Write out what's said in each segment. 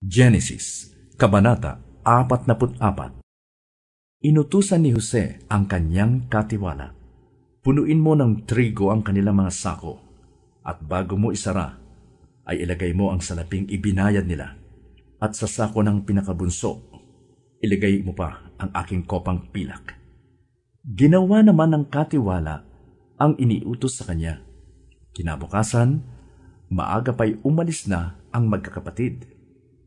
Genesis, Kabanata 44. Inutusan ni Jose ang kanyang katiwala. Punuin mo ng trigo ang kanilang mga sako, at bago mo isara, ay ilagay mo ang salaping ibinayad nila. At sa sako ng pinakabunso, ilagay mo pa ang aking kopang pilak. Ginawa naman ng katiwala ang iniutos sa kanya. Kinabukasan, maaga pa'y umalis na ang magkakapatid,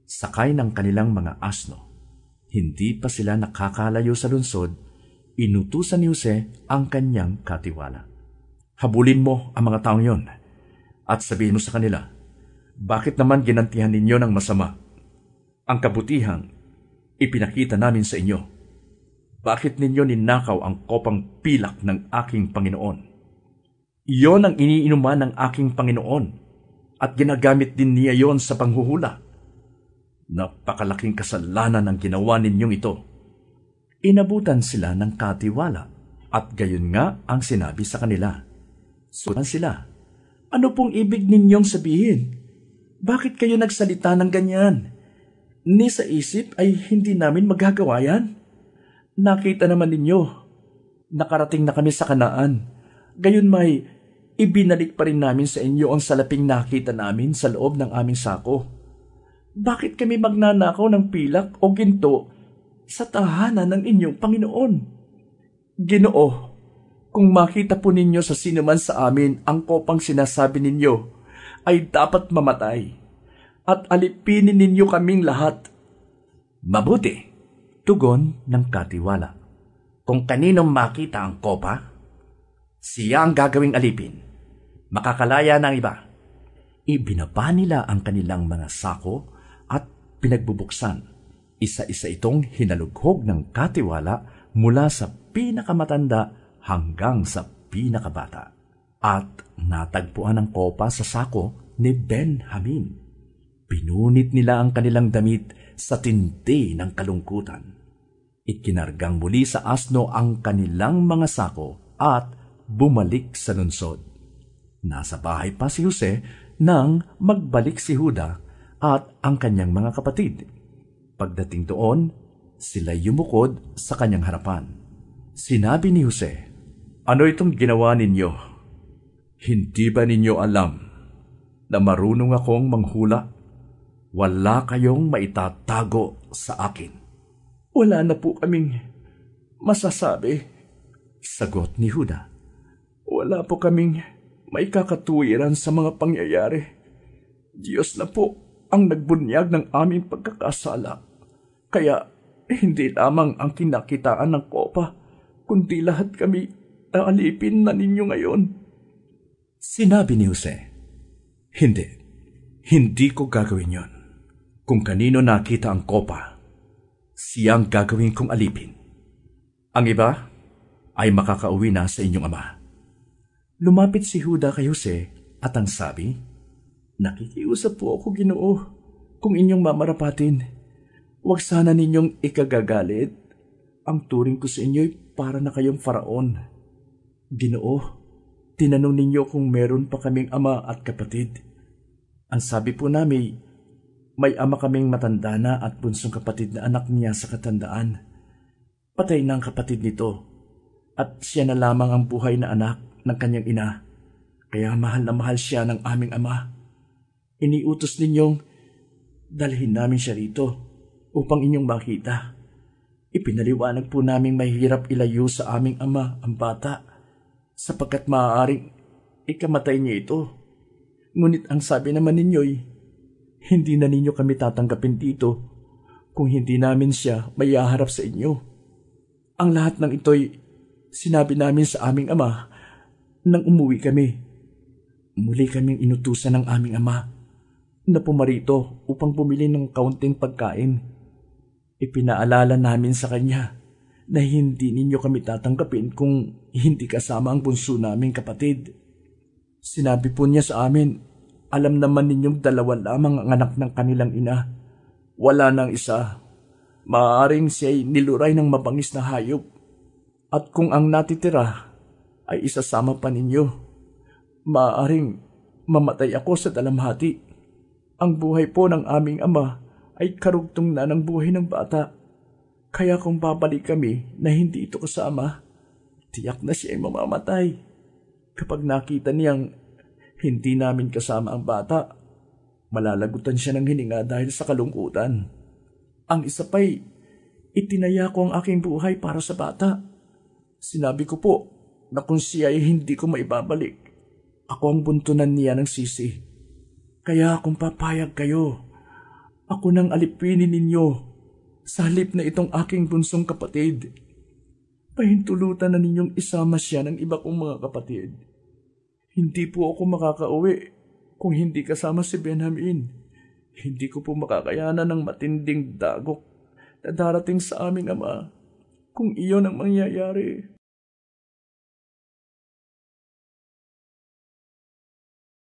sakay ng kanilang mga asno. Hindi pa sila nakakalayo sa lungsod, inutusan ni Jose ang kanyang katiwala. Habulin mo ang mga taong yon, at sabihin mo sa kanila, bakit naman ginantihan ninyo ng masama? Ang kabutihang ipinakita namin sa inyo. Bakit ninyo ninakaw ang kopang pilak ng aking Panginoon? Iyon ang iniinuman ng aking Panginoon, at ginagamit din niya yon sa panghuhula. Napakalaking kasalanan ang ginawa ninyong ito. Inabutan sila ng katiwala, at gayon nga ang sinabi sa kanila. Sunan sila, ano pong ibig ninyong sabihin? Bakit kayo nagsalita ng ganyan? Ni sa isip ay hindi namin magagawa yan. Nakita naman ninyo, nakarating na kami sa Kanaan. Gayon may ibinalik pa rin namin sa inyo ang salaping nakita namin sa loob ng aming sako. Bakit kami magnanakaw ng pilak o ginto sa tahanan ng inyong Panginoon? Ginoo, kung makita po ninyo sa sinuman sa amin ang kopang sinasabi ninyo, ay dapat mamatay, at alipinin ninyo kaming lahat. Mabuti, tugon ng katiwala. Kung kaninong makita ang kopa, siya ang gagawing alipin. Makakalaya ng iba. Ibinaba nila ang kanilang mga sako at pinagbubuksan. Isa-isa itong hinalughog ng katiwala mula sa pinakamatanda hanggang sa pinakabata. At natagpuan ang kopa sa sako ni Benjamin. Pinunit nila ang kanilang damit sa tindi ng kalungkutan. Ikinargang muli sa asno ang kanilang mga sako at bumalik sa lungsod. Nasa bahay pa si Jose nang magbalik si Juda at ang kanyang mga kapatid. Pagdating doon, sila yumukod sa kanyang harapan. Sinabi ni Jose, ano itong ginawa ninyo? Hindi ba ninyo alam na marunong akong manghula? Wala kayong maitatago sa akin. Wala na po kaming masasabi, sagot ni Juda. Wala po kaming maikakatuwiran sa mga pangyayari. Diyos na po ang nagbunyag ng aming pagkakasala. Kaya hindi lamang ang kinakitaan ng kopa, kundi lahat kami alipin na ninyo ngayon. Sinabi ni Jose, Hindi ko gagawin yon. Kung kanino nakita ang kopa, siyang gagawin kong alipin. Ang iba ay makakauwi na sa inyong ama. Lumapit si Juda kay Jose at ang sabi, nakikiusap po ako, Ginoo, kung inyong mamarapatin. Huwag sana ninyong ikagagalit. Ang turing ko sa inyo ay para na kayong faraon. Ginoo, tinanong ninyo kung meron pa kaming ama at kapatid. Ang sabi po namin, may ama kaming matanda na at bunsong kapatid na anak niya sa katandaan. Patay na ang kapatid nito, at siya na lamang ang buhay na anak ng kanyang ina. Kaya mahal na mahal siya ng aming ama. Iniutos ninyong dalhin namin siya rito upang inyong makita. Ipinaliwanag po naming mahirap ilayo sa aming ama ang bata sapagkat maaaring ikamatay niya ito. Ngunit ang sabi naman ninyo'y hindi na ninyo kami tatanggapin dito kung hindi namin siya mayaharap sa inyo. Ang lahat ng ito'y sinabi namin sa aming ama nang umuwi kami. Muli kaming inutusan ng aming ama na pumarito upang bumili ng kaunting pagkain. Ipinaalala namin sa kanya na hindi ninyo kami tatanggapin kung hindi kasama ang bunso naming kapatid. Sinabi po niya sa amin, alam naman ninyong dalawa lamang ang anak ng kanilang ina. Wala nang isa. Maaaring siya'y niluray ng mabangis na hayop. At kung ang natitira ay isasama pa ninyo, maaaring mamatay ako sa dalamhati. Ang buhay po ng aming ama ay karugtong na ng buhay ng bata. Kaya kung babalik kami na hindi ito kasama, tiyak na siya ay mamamatay. Kapag nakita niyang hindi namin kasama ang bata, malalagutan siya ng hininga dahil sa kalungkutan. Ang isa pa'y itinaya ko ang aking buhay para sa bata. Sinabi ko po na kung siya ay hindi ko maibabalik, ako ang buntunan niya ng sisi. Kaya kung papayag kayo, ako nang alipinin ninyo sa halip na itong aking bunsong kapatid. Pahintulutan na ninyong isama siya ng iba kong mga kapatid. Hindi po ako makakauwi kung hindi kasama si Benjamin. Hindi ko po makakayanan ng matinding dagok na darating sa aming ama kung iyon ang mangyayari.